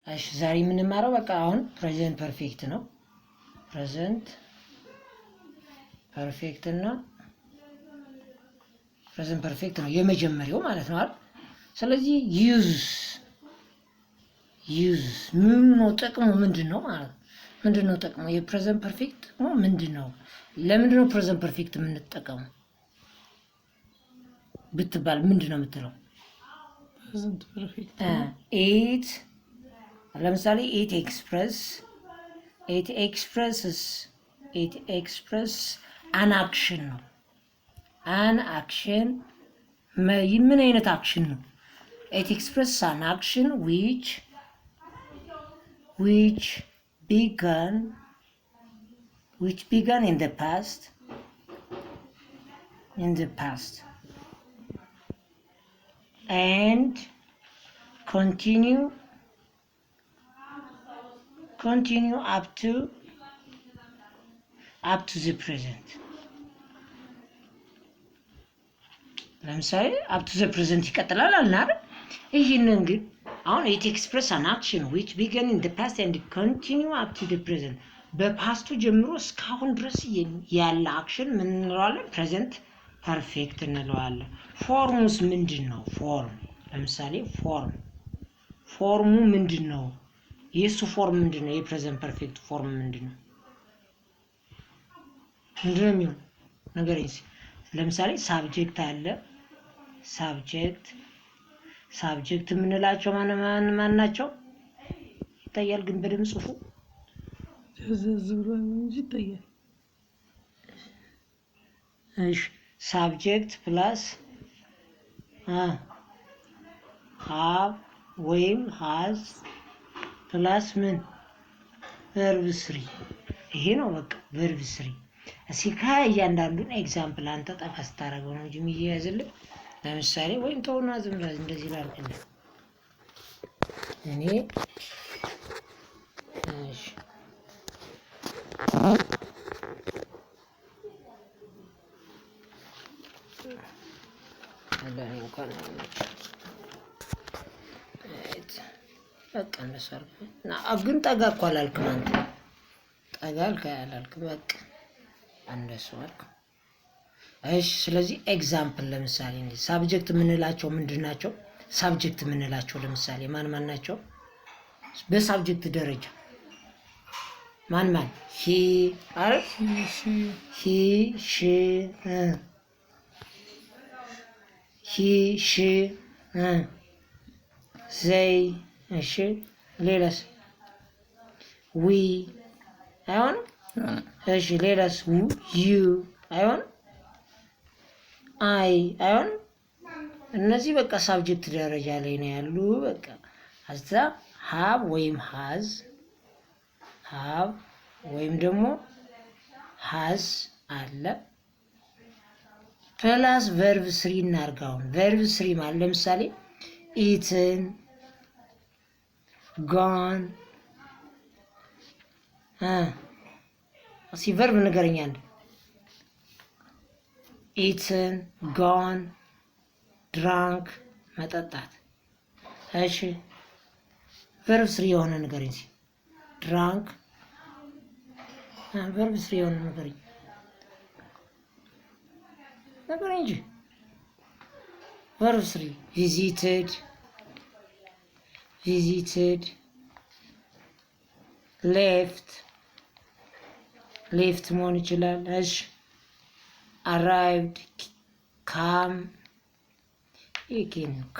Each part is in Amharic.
እሺ ዛሬ የምንማረው በቃ አሁን ፕሬዘንት ፐርፌክት ነው። ፕሬዘንት ፐርፌክት እና ፕሬዘንት ፐርፌክት ነው የመጀመሪያው ማለት ነው አይደል? ስለዚህ ዩዝ ምን ነው ጥቅሙ ምንድነው ማለት ነው? ምንድነው ጥቅሙ? የፕሬዘንት ፐርፌክት ጥቅሙ ምንድነው? ለምንድነው ፕሬዘንት ፐርፌክት የምንጠቀመው ብትባል ምንድነው የምትለው? ፕሬዘንት ፐርፌክት ኢት ለምሳሌ ኢት ኤክስፕረስስ አን አክሽን ነው። አን አክሽን ምን አይነት አክሽን ነው? ኢት ኤክስፕረስስ አን አክሽን which began in the past and continue up to the present. ለምሳሌ up to the present ይቀጥላል አልና አይደል? ይሄንን ግን አሁን it express an action which began in the past and continue up to the present በፓስቱ ጀምሮ እስካሁን ድረስ ያለ አክሽን ምን እንለዋለን? ፕሬዘንት ፐርፌክት እንለዋለን። ፎርሙስ ምንድን ነው? ፎርም ለምሳሌ ፎርሙ ምንድን ነው? የሱ ፎርም ምንድን ነው? የፕሬዘንት ፐርፌክት ፎርም ምንድን ነው? ምንድነው የሚሆን ነገር እንሲ ለምሳሌ ሳብጀክት አለ። ሳብጀክት የምንላቸው ማን ናቸው? ይታያል ግን በደምብ ጽፉ። ተዘዝብሯል እንጂ ይታያል። እሺ ሳብጀክት ፕላስ ሃቭ ወይም ሃዝ ፕላስ ምን ቨርብ ስሪ። ይሄ ነው በቃ ቨርብ ስሪ። እስኪ ከእያንዳንዱን ኤግዛምፕል አንተ ጠቀስ ታደርገው ነው እንጂ የሚያያዝልህ። ለምሳሌ ወይም ተውና ዝም ብለህ እንደዚህ ላድርግልህ እኔ እሺ አላህ እንኳን በቃ እንደሱ ግን ጠጋ እኮ አላልክም አንተ። ጠጋ አላልክም በቃ እንደሱ አልክ። እሺ ስለዚህ ኤግዛምፕል ለምሳሌ እንዴ ሳብጀክት የምንላቸው ምንድን ናቸው? ሳብጀክት የምንላቸው ለምሳሌ ማን ናቸው? በሳብጀክት ደረጃ ማን ሂ አይደል? ሺ ዘይ እሺ ሌላስ ዊ አይሆንም? እሺ ሌላስ ዩ አይሆንም? አይሆንም? እነዚህ በቃ ሳብጀክት ደረጃ ላይ ነው ያሉ። በቃ አዛ ሃብ ወይም ሃዝ ወይም ደግሞ ሃዝ አለ ፕላስ ቨርብ ስሪ እናርጋውን። ቨርብ ስሪ ማለት ለምሳሌ ኢትን ጋን እስኪ ቨርብ ንገረኝ አንድ። ኢትን ጋን ድራንክ መጠጣት። እሺ ቨርብ ስሪ የሆነ ንገረኝ እስኪ። ድራንክ ቨርብ ስሪ የሆነ ንገረኝ እንጂ ቨርብ ስሪ ቪዚትድ ሌፍት መሆን ይችላል። እሺ አራይቭድ ካም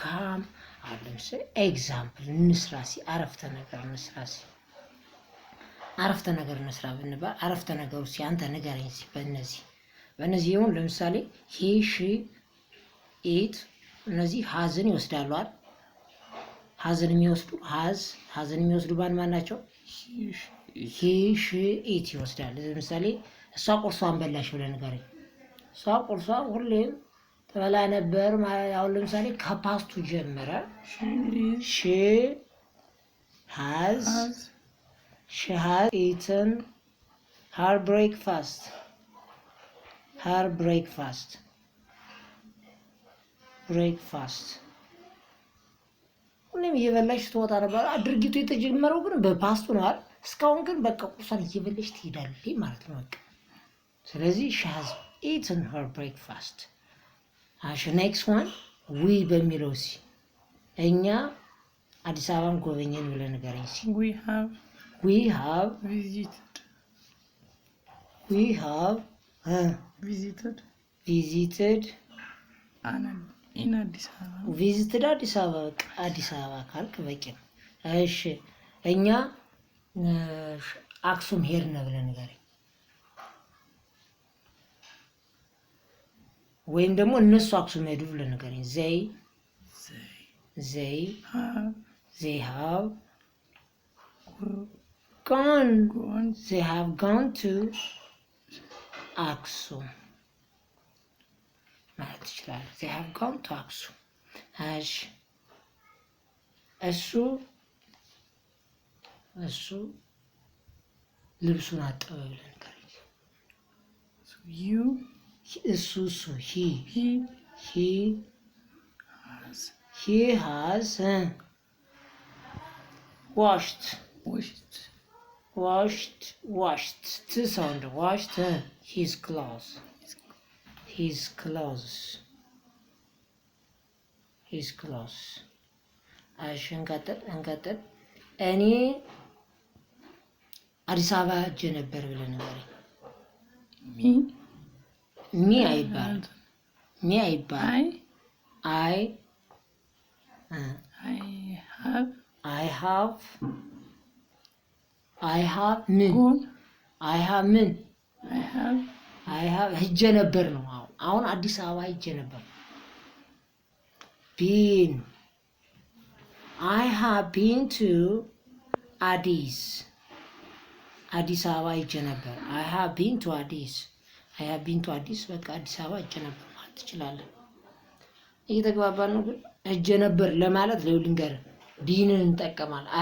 ካም አለም ኤግዛምፕል እንስራ ሲ አረፍተ ነገር እንስራ ብንባል አረፍተ ነገሩ ሲ አንተ ንገረኝ ሲ በእነዚህ ይሁን። ለምሳሌ ሂ ሺ ኢት እነዚህ ሀዝን ይወስዳሉ አይደል? ሀዝን የሚወስዱ ማን ናቸው? ሂ ሺ ኢት ይወስዳል። ለምሳሌ እሷ ቁርሷን በላሽ ብለህ ንገረኝ። እሷ ቁርሷን ሁሌም ትበላ ነበር ማለት አሁን ለምሳሌ ከፓስቱ ጀምረ ሺ ሃዝ ኢትን ሃር ብሬክፋስት ሁሌም እየበላሽ ትወጣ ነበር። ድርጊቱ የተጀመረው ግን በፓስቱ ነው አይደል? እስካሁን ግን በቃ ቁርሷን እየበላሽ ትሄዳለች ማለት ነው በቃ። ስለዚህ she has eaten her breakfast። እሺ ኔክስት ዋን ዊ በሚለው ሲ እኛ አዲስ አበባን ጎበኘን ብለን ንገረኝ ሲ። we have visited ቪዚትድ አዲስ አበባ። በቃ አዲስ አበባ ካልክ በቂ ነው። እሺ እኛ አክሱም ሄድን ብለን ንገረኝ። ወይም ደግሞ እነሱ አክሱም ሄዱ ብለን ንገረኝ። they have gone to አክሱም ማለት ይችላል። they have gone to አክሱም። እሺ እሱ ልብሱን አጠበ ብለን ንገረኝ። he has washed to sound washed his clothes. እሺ እንቀጥል። እኔ አዲስ አበባ ሄጄ ነበር ብለን ንገረኝ። ሚ አይባልም። I have ሄጄ ነበር ነው። አሁን አዲስ አበባ ሄጄ ነበር። I have been to አዲስ አበባ ሄጄ ነበር። I have been to አዲስ በቃ አዲስ አበባ ሄጄ ነበር ማለት ትችላለህ። እየተግባባን ነው። ግን ሄጄ ነበር ለማለት ልንገር ቢንን እንጠቀማለን።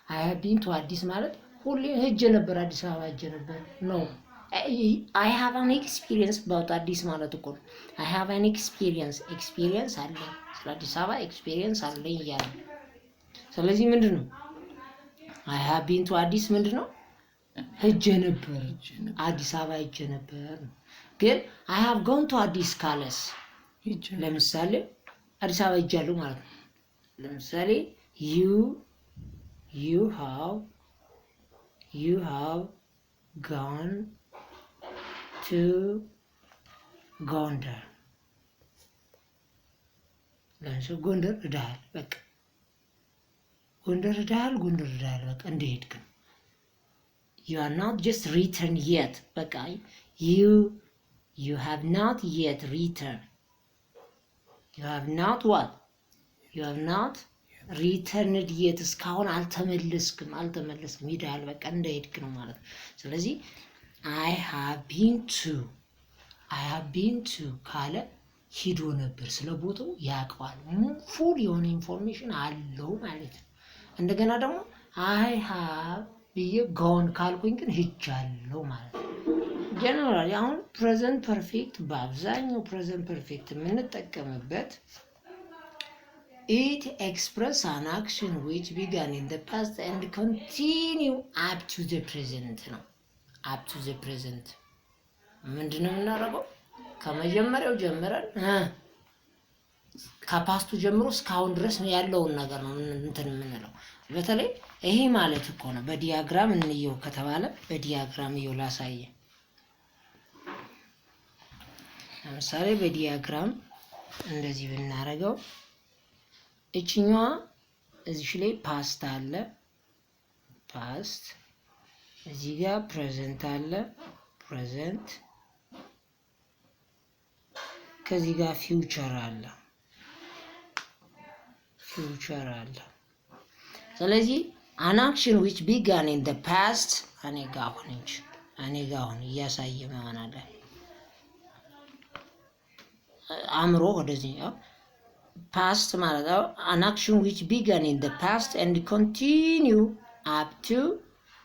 I have been to አዲስ ማለት ሁሌ ሄጄ ነበር አዲስ አበባ ሄጄ ነበር ነው። I have an experience about አዲስ ማለት እኮ ነው። I have an experience አለኝ ስለ አዲስ አበባ ኤክስፒሪየንስ አለኝ እያለ። ስለዚህ ምንድን ነው I have been to አዲስ ምንድን ነው ሄጄ ነበር አዲስ አበባ ሄጄ ነበር። ግን I have gone to አዲስ ካለስ ለምሳሌ አዲስ አበባ ሄጃለሁ ማለት ነው። ለምሳሌ you have gone to ጎንደር። ለምሳሌ ጎንደር ሄደሃል በቃ ጎንደር ሄደሃል በቃ እንደሄድክ ነው። you are not just returned yet በቃ you have not yet returned. you have not what you have not returned yet እስካሁን አልተመለስክም ሄደሃል በቃ እንደሄድክ ነው ማለት ነው። ስለዚህ I have been to ካለ ሂዶ ነበር ስለ ቦታው ያውቀዋል። ፉል የሆነ ኢንፎርሜሽን አለው ማለት ነው። እንደገና ደግሞ I have ብዬ gone ካልኩኝ ግን ሄጃለሁ ማለት ነው። ጀነራሊ አሁን ፕሬዘንት ፐርፌክት በአብዛኛው ፕሬዘንት ፐርፌክት የምንጠቀምበት it express an action which began in the past and continue up to the present ነው። up to the present ምንድነው የምናደርገው? ከመጀመሪያው ጀምረን ከፓስቱ ጀምሮ እስካሁን ድረስ ያለውን ነገር ነው እንትን የምንለው። በተለይ ይሄ ማለት እኮ ነው። በዲያግራም እንየው ከተባለ በዲያግራም ይኸው ላሳየ። ለምሳሌ በዲያግራም እንደዚህ ብናረገው እቺኛዋ እዚህ ላይ ፓስት አለ ፓስት፣ እዚህ ጋር ፕሬዘንት አለ ፕሬዘንት፣ ከዚህ ጋር ፊውቸር አለ ስለዚህ an action which began in the past እኔ ጋር አሁን እያሳየ መሆን አለ አምሮ ወደዚህ past ማለት ነው። an action which began in the past and continue up to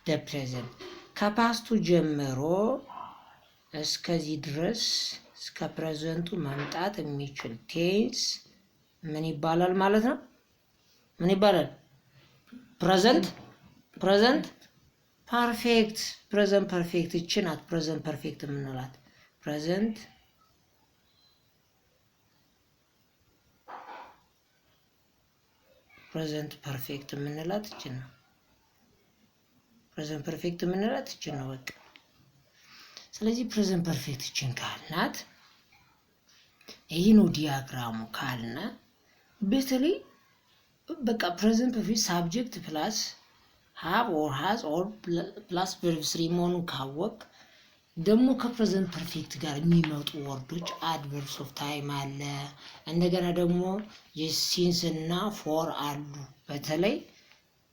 the present ከፓስቱ ጀምሮ እስከዚህ ድረስ እስከ ፕሬዘንቱ መምጣት የሚችል ቴንስ ምን ይባላል ማለት ነው? ምን ይባላል? ፕሬዘንት ፐርፌክት። ፕሬዘንት ፐርፌክት እቺ ናት ፕሬዘንት ፐርፌክት የምንላት። ፕሬዘንት ፐርፌክት የምንላት እቺ ነው። ፕሬዘንት ፐርፌክት የምንላት እቺ ነው በቃ። ስለዚህ ፕሬዘንት ፐርፌክት እቺን ካልናት ይሄ ነው ዲያግራሙ ካልነ በተለይ በቃ ፕሬዘንት ፐርፌክት ሳብጀክት ፕላስ ሃቭ ኦር ሃዝ ኦር ፕላስ ቨርብ ስሪ መሆኑን ካወቅ ደግሞ ከፕሬዘንት ፐርፌክት ጋር የሚመጡ ወርዶች አድቨርብስ ኦፍ ታይም አለ። እንደገና ደግሞ የሲንስ እና ፎር አሉ። በተለይ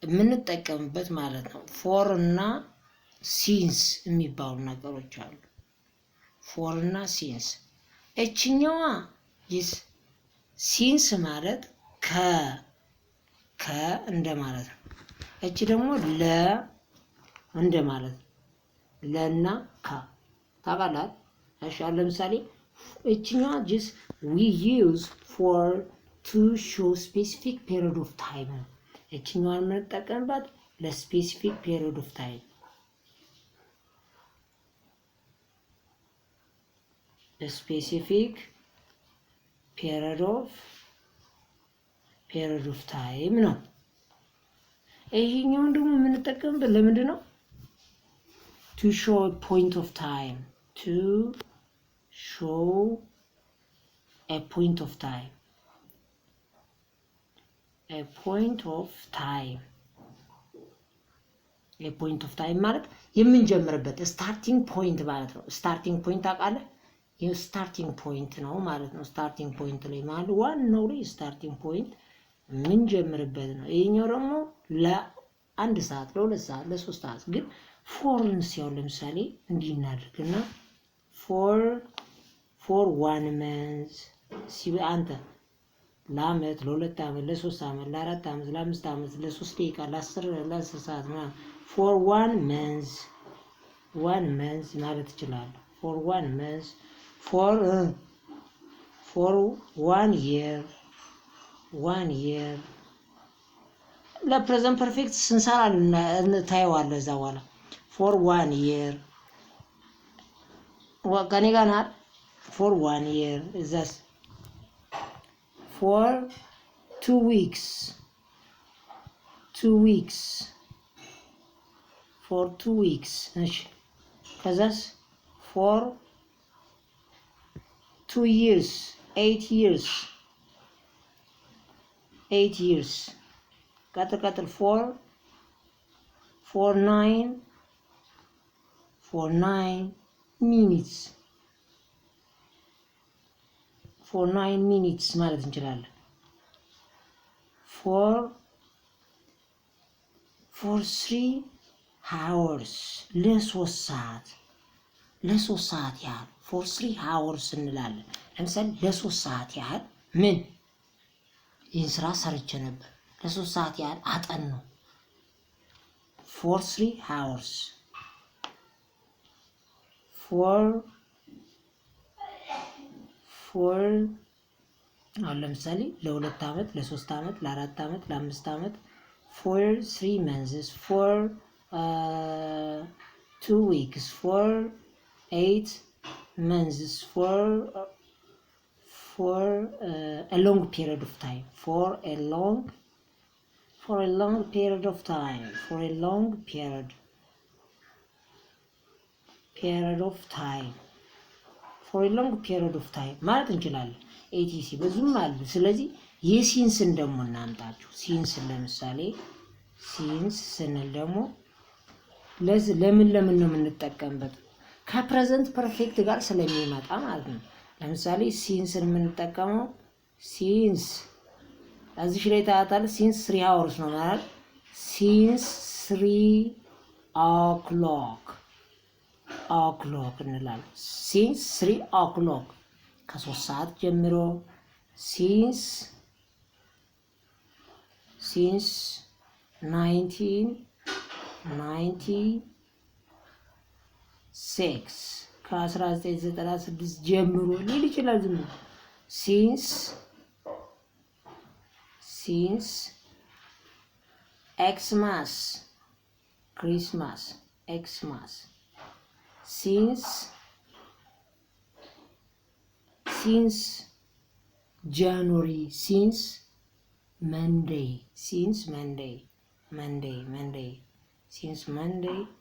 የምንጠቀምበት ማለት ነው። ፎር እና ሲንስ የሚባሉ ነገሮች አሉ። ፎር እና ሲንስ እችኛዋ ሲንስ ማለት ከ እንደማለት ነው። እቺ ደግሞ ለ እንደማለት ነው። ለና ካ ታውቃለህ? እሺ ለምሳሌ እችኛዋ just we use for to show specific period of time እችኛዋን የምንጠቀምባት ለስፔሲፊክ period of time specific period of time ነው። ይሄኛውን ደግሞ የምንጠቀምበት ለምንድን ነው? to show a point of time to show a point of time a point of time ማለት የምንጀምርበት ስታርቲንግ ፖይንት ማለት ነው። ስታርቲንግ ፖይንት ታውቃለህ? የስታርቲንግ ፖይንት ነው ማለት ነው። ስታርቲንግ ፖይንት ላይ ማለት ዋናው ላይ ስታርቲንግ ፖይንት የምንጀምርበት ነው። ይሄኛው ደግሞ ለአንድ ሰዓት፣ ለሁለት ሰዓት፣ ለሶስት ሰዓት ግን ፎርን ሲያው ለምሳሌ እንዲህ እናድርግና ፎር 1 month አንተ ለአመት፣ ለሁለት አመት፣ ለሶስት አመት፣ ለአራት አመት፣ ለአምስት አመት፣ ለሶስት ደቂቃ፣ ለ10 ሰዓት ምናምን ፎር 1 month ማለት ትችላለህ። ፎር 1 month ፎር 1 year ለፕሬዘንት ፐርፌክት ስንሰራ ታየዋለህ እዛ በኋላ ፎር 1 year ከኔ ጋር ናት። ፎር 1 year እዛስ ፎር 2 weeks ፎር 2 weeks እሺ ከዛስ ፎር 2 years 8 years ቀጥል ፎር 9 minutes ማለት እንችላለን። ፎር 3 hours ለሶስት ሰዓት ያህል ፎር 3 hours እንላለን። ለምሳሌ ለሶስት ሰዓት ያህል ምን ይህን ስራ ሰርቼ ነበር። ለሶስት ሰዓት ያህል አጠን ነው። ፎር 3 hours አሁን ለምሳሌ ለሁለት አመት፣ ለሶስት አመት፣ ለአራት አመት፣ ለአምስት አመት ፎር 3 months ፎር 2 weeks ፎር 8 months ፎር a long period of time for a long period of time ማለት እንችላለን። ኤቲሲ ብዙም አሉ። ስለዚህ የሲንስን ደግሞ እናምጣቸው። ሲንስን ለምሳሌ ሲንስ ስንል ደግሞ ለምን ነው የምንጠቀምበት? ከፕሬዘንት ፐርፌክት ጋር ስለሚመጣ ማለት ነው። ለምሳሌ ሲንስን የምንጠቀመው ሲንስ እዚህ ላይ ታያታለህ። ሲንስ 3 hours ነው ማለት ሲንስ 3 o'clock እንላለን። ሲንስ 3 o'clock ከ3 ሰዓት ጀምሮ ሲንስ 1996 ከ1996 ጀምሮ ሊል ይችላል። ዝም ሲንስ Xmas, Christmas, Xmas. Since January, since Monday, since Monday,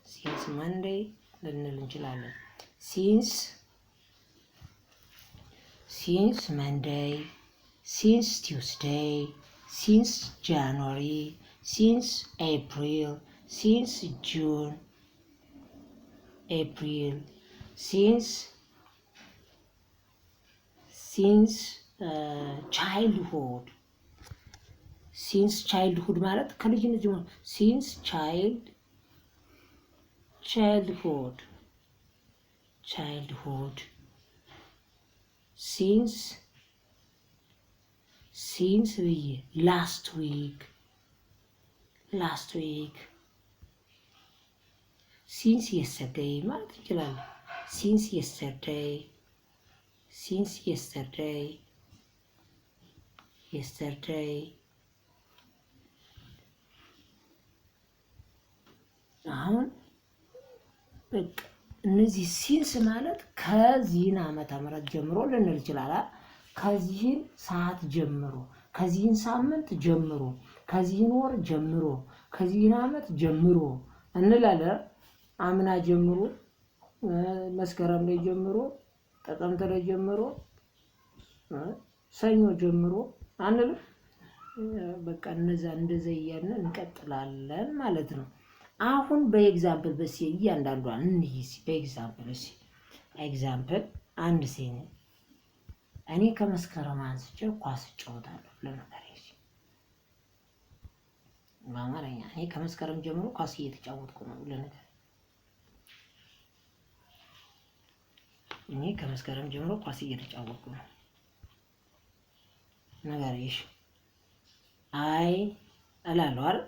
since Monday ልንል እንችላለን። since Monday, since Tuesday, since January, since April, since June, April, since childhood, since childhood ማለት ከልጅነት ጀምሮ since childhood, since last week, since yesterday ማለት እንችላለን። since yesterday, አሁን በቃ እነዚህ ሲንስ ማለት ከዚህን ዓመተ ምህረት ጀምሮ ልንል ይችላል። ከዚህን ሰዓት ጀምሮ፣ ከዚህን ሳምንት ጀምሮ፣ ከዚህን ወር ጀምሮ፣ ከዚህን ዓመት ጀምሮ እንላለን። አምና ጀምሮ፣ መስከረም ላይ ጀምሮ፣ ጥቅምት ላይ ጀምሮ፣ ሰኞ ጀምሮ አንልም። በቃ እንደዛ እያልን እንቀጥላለን ማለት ነው። አሁን በኤግዛምፕል በሲ እያንዳንዷን እንይዝ። በኤግዛምፕል እሺ፣ ኤግዛምፕል አንድ ሴን እኔ ከመስከረም አንስቼ ኳስ እጫወታለሁ ለነገር እሺ፣ በአማርኛ እኔ ከመስከረም ጀምሮ ኳስ እየተጫወትኩ ነው ለነገር። እኔ ከመስከረም ጀምሮ ኳስ እየተጫወትኩ ነው ነገር እሺ፣ አይ እላለሁ አይደል?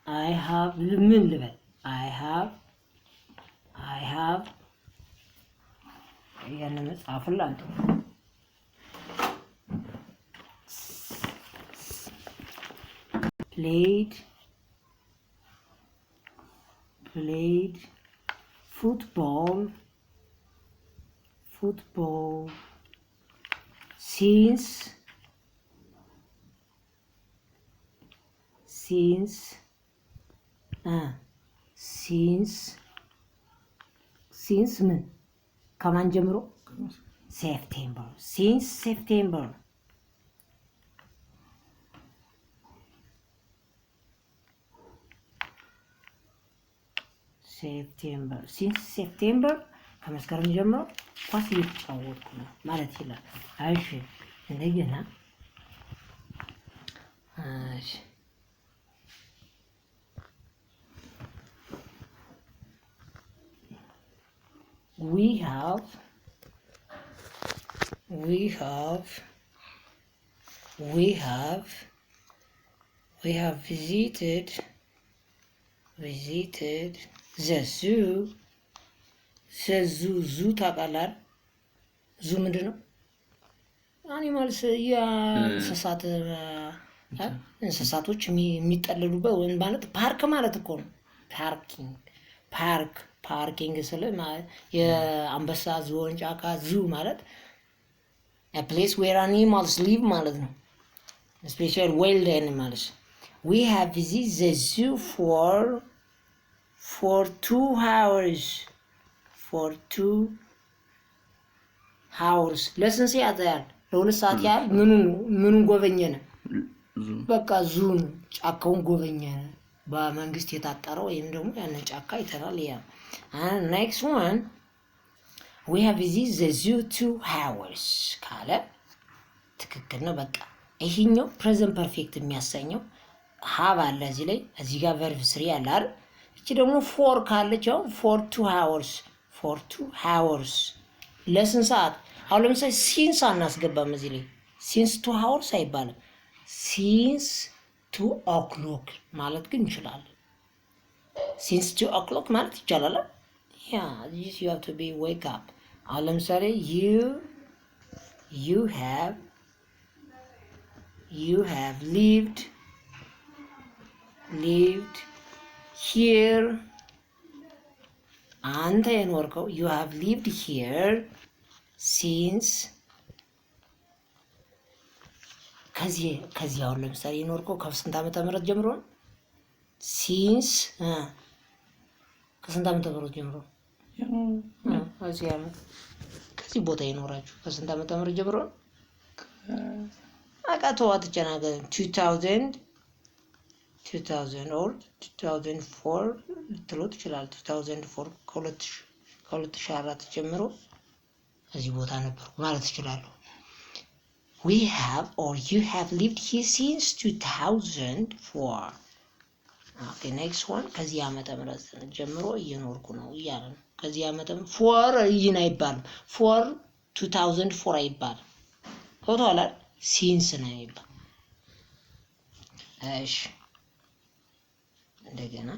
I have ምን ልበል? I have ያን መጽሐፍ ላንተ played football since ምን ከማን ጀምሮ? ሴፕቴምበር። since September since September ከመስከረም ጀምሮ ኳስ እየተጫወትኩ ነው ማለት ይችላል። እሺ እንደገና እሺ we have visited the zoo ታውቃለህ? ዙ ምንድን ነው? አኒማልስ እንስሳቶች የሚጠለሉበት ወይም ማለት ፓርክ ማለት እኮ ነው። ፓርኪንግ ስለ የአንበሳ፣ ዝሆን፣ ጫካ ዙ ማለት a place where animals live ማለት ነው። especially wild animals. We have visited the zoo for 2 hours. ለስንት ሰዓት ያህል? ለ2 ሰዓት ያህል ምኑን ጎበኘን? በቃ ዙን ጫካውን ጎበኘን። በመንግስት የታጠረው ወይም ደግሞ ያንን ጫካ ይተናል። ያ next one we have visited the zoo 2 hours ካለ ትክክል ነው። በቃ ይሄኛው ፕሬዘንት ፐርፌክት የሚያሰኘው have አለ እዚህ ላይ። እዚህ ጋር verb 3 አለ አይደል? እቺ ደግሞ for ካለች አሁን for 2 hours ለስንት ሰዓት? አሁን ለምሳሌ since አናስገባም እዚህ ላይ። since 2 hours አይባልም። since 2 o'clock ማለት ግን እንችላለን። since 2 o'clock ማለት ይቻላል። this you have to be wake up። አሁን ለምሳሌ you have you have lived here አንተ የኖርከው you have lived here since ከዚህ አሁን ለምሳሌ የኖርከው ከስንት ዓመተ ምህረት ጀምሮ ነው? since ከስንት ዓመተ ምህረት ጀምሮ ከዚህ ቦታ የኖራችሁ ከስንት ዓመተ ምህረት ጀምሮ ነው? አቃተው አትጨናገር 2000 or 2004 ልትሉ ትችላል። 2004 ከ2004 ጀምሮ እዚህ ቦታ ነበርኩ ማለት ትችላለሁ። we have or you have lived here since 2004 okay next one ከዚህ ዓመተ ምህረት ጀምሮ እየኖርኩ ነው እያለ ነው። ከዚህ ዓመተ for ይህን አይባልም። for 2004 አይባልም። ሆቷል since ነው የሚባል። እሺ እንደገና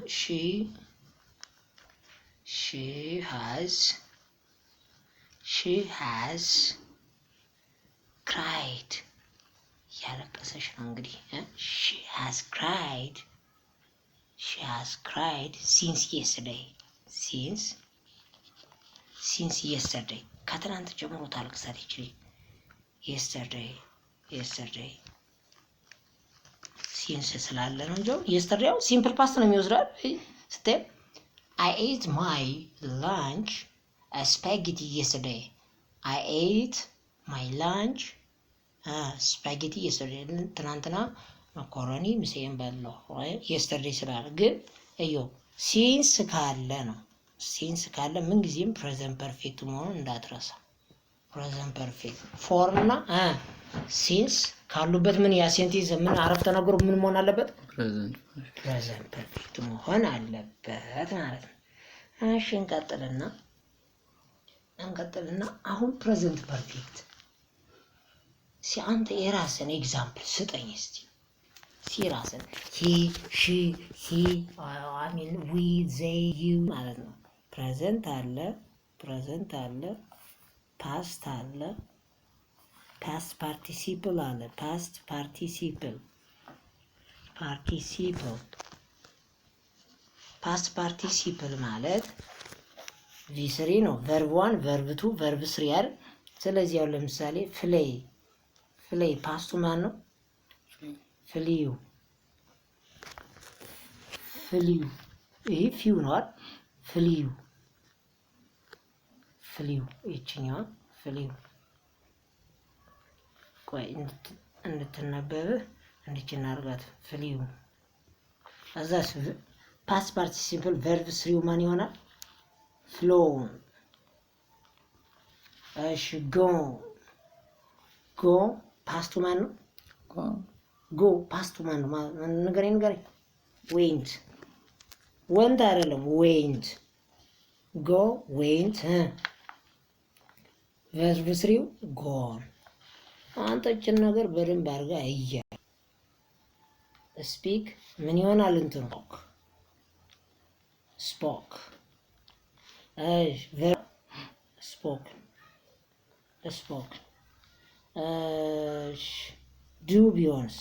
she has cried ያለቀሰች ነው እንግዲህ she has cried since yesterday ከትናንት ጀምሮ ታለቅሳለች። yesterday ሲንስ ስላለ ነው እንጂ yesterday ሲምፕል ፓስት ነው የሚወስዳል። ስቴፕ I ate my lunch spaghetti yesterday. I ate my lunch spaghetti yesterday. ትናንትና መኮረኒ ምሳዬን በላሁ yesterday ስላለ ግን እዮ ሲንስ ካለ ነው። ሲንስ ካለ ምን ጊዜም ፕሬዘንት ፐርፌክት መሆኑን እንዳትረሳ። ፕሬዘንት ፐርፌክት ፎር እና ሲንስ ካሉበት ምን ያሴንቲዝ ምን አረፍተ ነገሩ ምን መሆን አለበት? ፕሬዘንት ፐርፌክት መሆን አለበት ማለት ነው። እሺ እንቀጥልና አሁን ፕሬዘንት ፐርፌክት አንተ የራስን ኤግዛምፕል ስጠኝ እስቲ። ራስን he she I mean we they you ማለት ነው። ፕሬዘንት አለ ፓስት አለ ፓስት ፓርቲሲፕል አለ ፓስት ፓርቲሲፕል ፓስት ፓርቲሲፕል ማለት ቪ3 ነው። ቨርብ 1 ቨርብ 2 ቨርብ 3 አይደል? ስለዚህ ያው ለምሳሌ ፍሌይ ፓስቱ ማን ነው? ፍሊዩ ይሄ ፊው ነው አይደል? ፍሊዩ ይችኛው ፍሊዩ ቆይ እንድትነበብ እንድችና አርጋት ፍሊዩ አዛስ ፓስት ፓርቲሲፕል ቨርብ 3 ማን ይሆናል? ፍሎው። እሺ ጎ ፓስቱ ማን ነው? ጎ ፓስቱ ማን ነው? ንገረኝ ወንት አይደለም ዌንት ጎ ዌንት ቨርብ 3 ጎን። አንተ እችን ነገር በደንብ አድርጋ እያ ስፒክ ምን ይሆናል? እንትን ስፖክ ቨርብ ስፖክ ዱ ቢሆንስ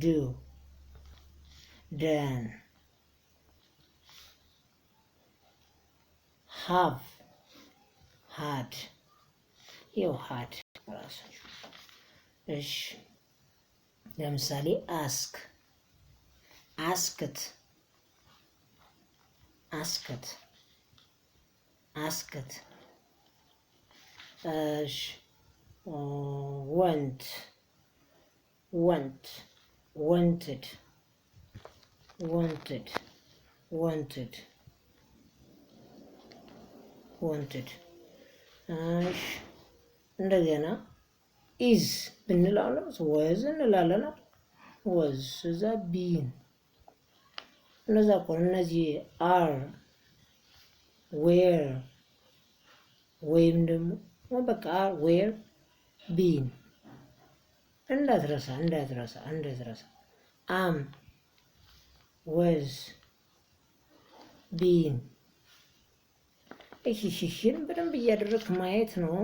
ዱ ደን ሃቭ ሃድ ይው ሃድ ራሱ። እሺ ለምሳሌ አስክት እሺ wanted እሺ እንደገና ኢዝ ብንላለን ወዝ እንላለን ወዝ እዛ ቢን እነዛ እኮ እነዚህ አር ዌር ወይም ደግሞ በቃ አር ዌር ቢን እንዳትረሳ አም ወዝ ቢን ይህን በደንብ እያደረግክ ማየት ነው።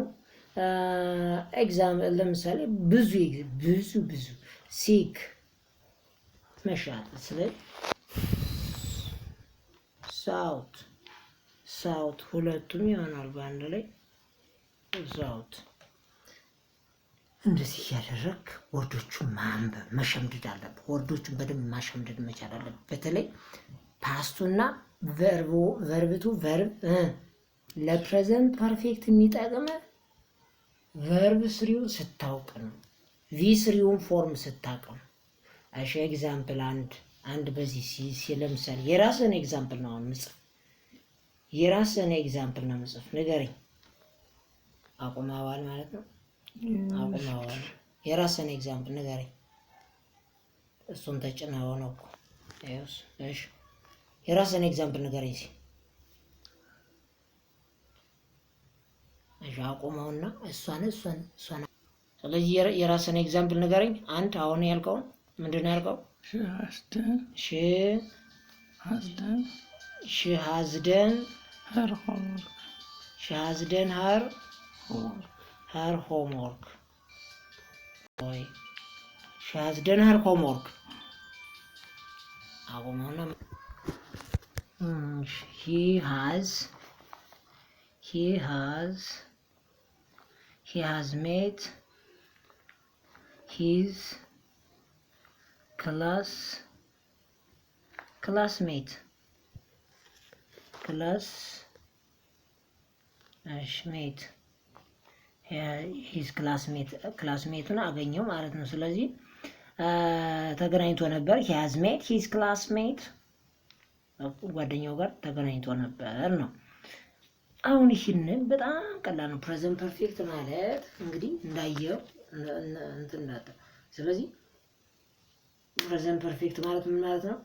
ኤግዛም ለምሳሌ ብዙ ሲክ መሻት ስለ ሳውት ሳውት ሁለቱም ይሆናል በአንድ ላይ ሳውት። እንደዚህ እያደረግ ወርዶቹን ማንበብ መሸምደድ አለብህ። ወርዶቹን በደንብ ማሸምደድ መቻል አለብህ። በተለይ ፓስቱና ቨርብቱ ቨርብ ለፕሬዘንት ፐርፌክት የሚጠቅም ቨርብ ስሪውን ስታውቅ ነው። ቪ ስሪውን ፎርም ስታውቅ ነው። እሺ ኤግዛምፕል አንድ በዚህ ለምሳሌ የራስህን ኤግዛምፕል ነው አሁን ምጽፍ። የራስህን ኤግዛምፕል ነው ምጽፍ። ንገረኝ። አቁመዋል ማለት ነው። አቁመዋል። የራስህን ኤግዛምፕል ንገረኝ። እሱን ተጭነው ነው እኮ። እሺ የራስህን ኤግዛምፕል ንገረኝ። እሺ አቁመውና እሷን ስለዚህ የራስህን ኤግዛምፕል ንገረኝ። አንድ አሁን ያልከውን ምንድን ነው ያልከው? ሺ ሃዝደን ሀር ሆምወርክ ወይ ሺ ሃዝደን ሀር ሆምወርክ። አቁመውና he has made his classmate ሂዝ ክላስሜቱን አገኘው ማለት ነው። ስለዚህ ተገናኝቶ ነበር። ሂ ሃዝ ሜት ሂዝ ክላስሜት ጓደኛው ጋር ተገናኝቶ ነበር ነው። አሁን ይህንን በጣም ቀላል ነው። ፕሬዘንት ፐርፌክት ማለት እንግዲህ እንዳየው እንትን። ስለዚህ ፕሬዘንት ፐርፌክት ማለት ምን ማለት ነው?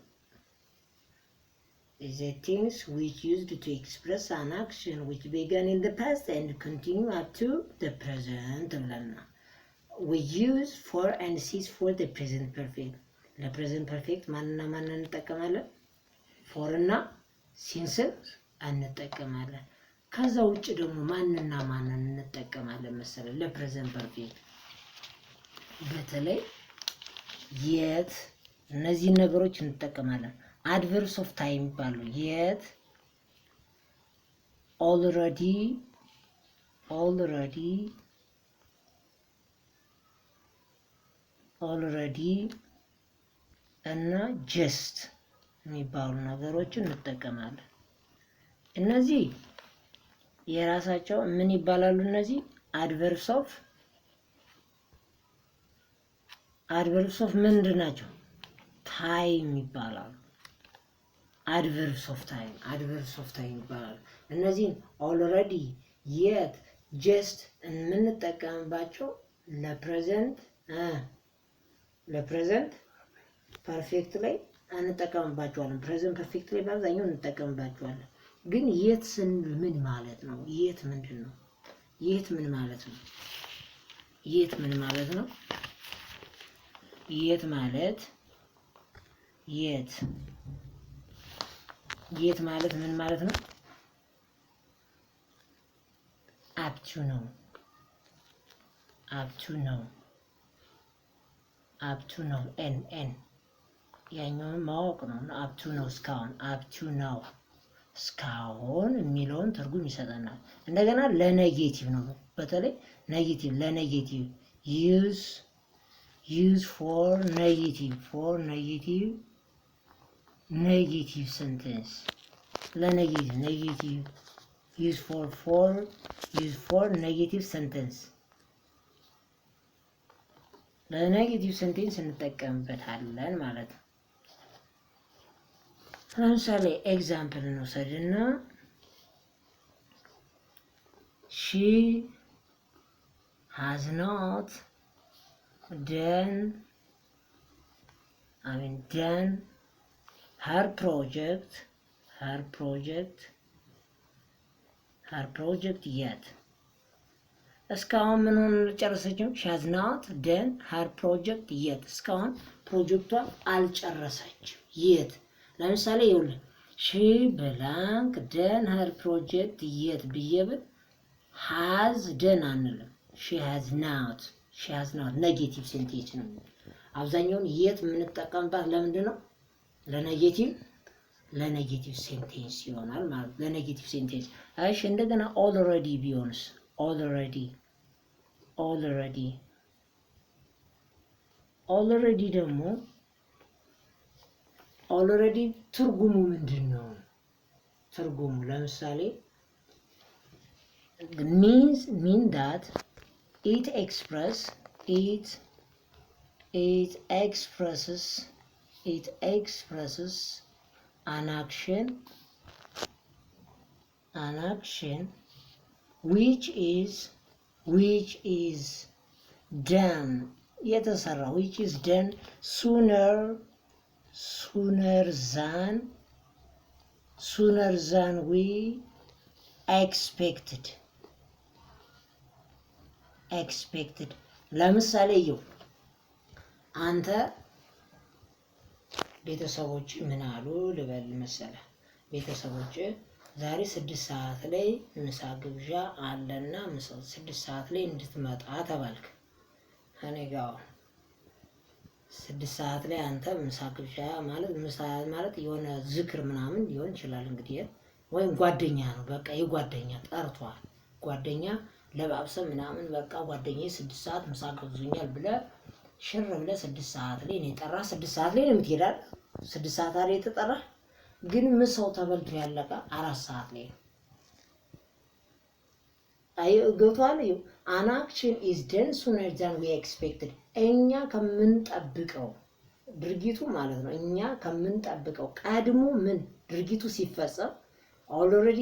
is the things which used to express an action which began in the past and continue up to the present ብለና we use for and since for the present perfect። ለፕሬዘንት ፐርፌክት ማንና ማንን እንጠቀማለን? ፎር እና ሲንስን እንጠቀማለን። ከዛ ውጭ ደግሞ ማንና ማንን እንጠቀማለን መሰለህ? ለፕሬዘንት ፐርፌክት በተለይ የት እነዚህን ነገሮች እንጠቀማለን። አድቨርስ ኦፍ ታይም ይባሉ። የት ኦልሬዲ እና ጀስት የሚባሉ ነገሮችን እንጠቀማለን። እነዚህ የራሳቸው ምን ይባላሉ? እነዚህ አድቨርስ ኦፍ ምንድን ናቸው? ታይም ይባላሉ። አድቨርስ ኦፍ ታይም ይባላሉ። እነዚህን ኦልሬዲ፣ የት፣ ጀስት የምንጠቀምባቸው ለፕሬዘንት ፐርፌክት ላይ እንጠቀምባቸዋለን። ፕሬዘንት ፐርፌክት ላይ በአብዛኛው እንጠቀምባቸዋለን። ግን የት ስንል ምን ማለት ነው? የት ምንድን ነው? የት ምን ማለት ነው? የት ምን ማለት ነው? የት ማለት የት ማለት ምን ማለት ነው? አፕቱ ነው። ኤን ያኛውን ማወቅ ነው። አፕቱ ነው እስካሁን የሚለውን ትርጉም ይሰጠናል። እንደገና ለኔጌቲቭ ነው። በተለይ ኔጌቲቭ ለኔጌቲቭ ዩዝ ፎር ኔጌቲቭ ሰንተንስ ለኔጌቲቭ ዩዝ ፎር ኔጌቲቭ ሰንተንስ ለኔጌቲቭ ሰንቴንስ እንጠቀምበታለን ማለት ነው። ለምሳሌ ኤግዛምፕል እንውሰድና ሺ ሃዝ ኖት ደን her project yet። እስካሁን ምን ሆነ አልጨረሰችም። she has not done her project yet። እስካሁን ፕሮጀክቷን አልጨረሰችም። የት ለምሳሌ ይኸውልህ she blank done her project yet ብዬ ብል has done አንልም። she has not ኔጌቲቭ ሴንቴንስ ነው። አብዛኛውን የት የምንጠቀምባት ለምንድን ነው? ለኔጌቲቭ ሴንቴንስ ይሆናል ማለት ለኔጌቲቭ ሴንቴንስ። እሺ እንደገና ኦልሬዲ ቢሆንስ? ኦልሬዲ ደግሞ ኦልሬዲ ትርጉሙ ምንድን ነው? ትርጉሙ ለምሳሌ mean that it expresses an action which is done የተሰራ which is done sooner than we expected ለምሳሌ ይኸው አንተ ቤተሰቦች ምን አሉ ልበል መሰለህ? ቤተሰቦች ዛሬ 6 ሰዓት ላይ ምሳ ግብዣ አለና 6 ሰዓት ላይ እንድትመጣ ተባልክ። እኔ ጋር 6 ሰዓት ላይ አንተ ምሳ ግብዣ ማለት የሆነ ዝክር ምናምን ሊሆን ይችላል እንግዲህ፣ ወይም ጓደኛ ነው በቃ የጓደኛ ጠርቷል። ጓደኛ ለባብሰ ምናምን በቃ ጓደኛዬ 6 ሰዓት ምሳ ጋብዞኛል ብለህ ሽር ብለህ 6 ሰዓት ላይ ነው የጠራህ። 6 ሰዓት ላይ ነው የምትሄዳል። 6 ሰዓት ላይ የተጠራህ ግን ምሳው ተበልቶ ያለቀ 4 ሰዓት ላይ ነው። ገብቶሃል? an action is done sooner than we expected እኛ ከምንጠብቀው ድርጊቱ ማለት ነው። እኛ ከምንጠብቀው ቀድሞ ምን ድርጊቱ ሲፈጸም ኦልሬዲ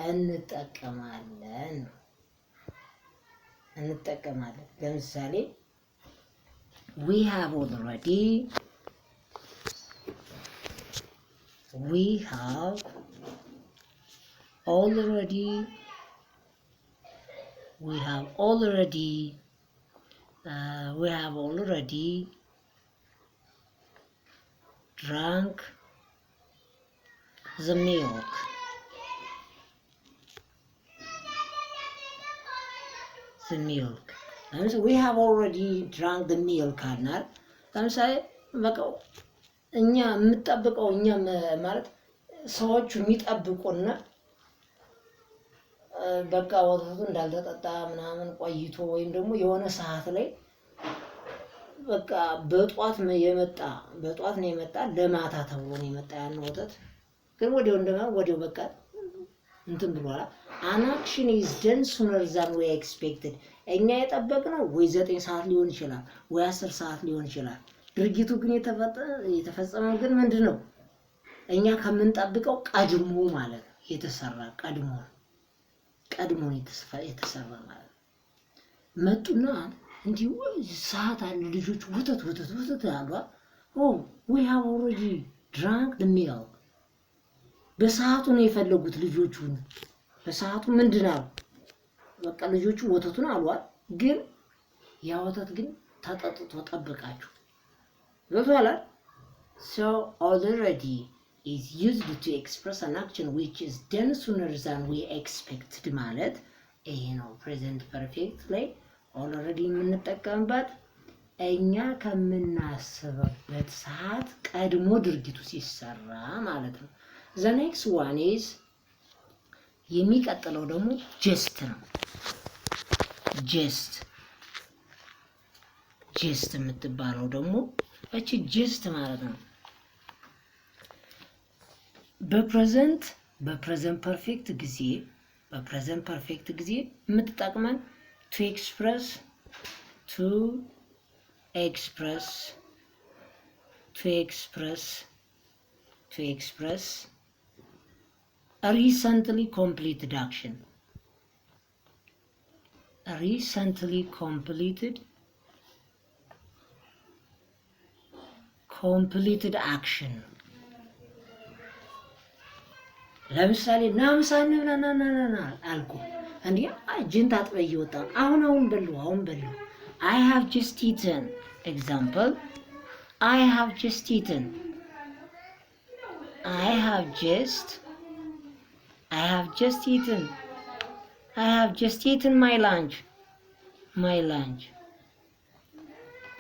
እንጠቀማለን። ለምሳሌ we have already drank the milk. We have already drank the milk አልናል። ለምሳሌ በቃ እኛ የምንጠብቀው እኛ ማለት ሰዎቹ የሚጠብቁና በቃ ወተቱ እንዳልተጠጣ ምናምን ቆይቶ ወይም ደግሞ የሆነ ሰዓት ላይ በቃ በጧት ነው የመጣ ለማታ ተብሎ ነው የመጣ ያን ወተት ግን ወዲያው በቃ እንትን ብሏል። an action is done sooner than we expected እኛ የጠበቅነው ወይ 9 ሰዓት ሊሆን ይችላል ወይ 10 ሰዓት ሊሆን ይችላል። ድርጊቱ ግን የተፈጸመው ግን ምንድነው? እኛ ከምንጠብቀው ቀድሞ ማለት ነው የተሰራ ቀድሞ የተሰራ ማለት ነው። መጡና እንዲሁ ሰዓት አለ ልጆች ወተት አሉ። we have already drank the milk በሰዓቱ ነው የፈለጉት ልጆቹን። በሰዓቱ ምንድነው በቃ ልጆቹ ወተቱን አሏል። ግን ያ ወተት ግን ተጠጥቶ ጠብቃችሁ ገብቶሃል? so already is used to express an action which is done sooner than we expected ማለት ይሄ ነው። present perfect ላይ already የምንጠቀምበት እኛ ከምናስበበት ሰዓት ቀድሞ ድርጊቱ ሲሰራ ማለት ነው። the next one is የሚቀጥለው ደግሞ just ነው። just የምትባለው ደግሞ እቺ just ማለት ነው በፕሬዘንት ፐርፌክት ጊዜ የምትጠቅመን to express a recently completed action. completed action ለምሳሌ ናምሳን ና አልኩ እንዴ እጅን ታጥበህ እየወጣ አሁን በሉ I have just eaten. Example, I have just eaten my lunch.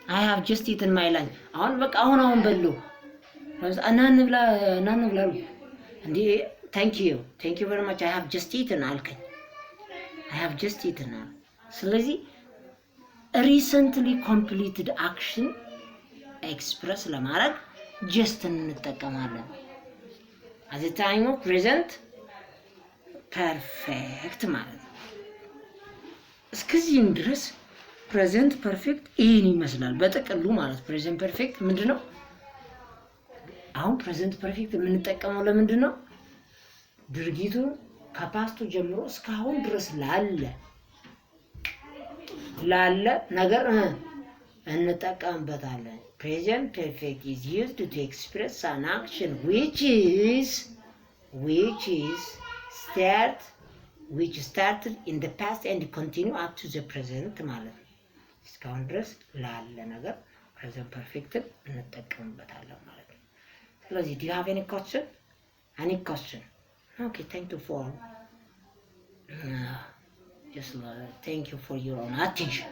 I have just eaten my lunch አሁን በቃ አሁን በሉ እናንብላ እንዴ thank you very much I have just eaten አልከኝ I have just eaten ስለዚህ recently completed action express ለማድረግ just እንጠቀማለን at the time of present perfect ማለት ነው እስከዚህም ድረስ present perfect ይሄን ይመስላል በጥቅሉ ማለት present perfect ምንድነው አሁን present perfect የምንጠቀመው ለምንድነው ድርጊቱ ከፓስቱ ጀምሮ እስካሁን ድረስ ላለ ነገር እንጠቀምበታለን present perfect is used to express an action which started in the past and continue up to the present ማለት ነው እስካሁን ድረስ ላለ ነገር present perfect እንጠቀምበታለን ማለት ነው ስለዚህ do you have any question okay thank you for just thank you for your own attention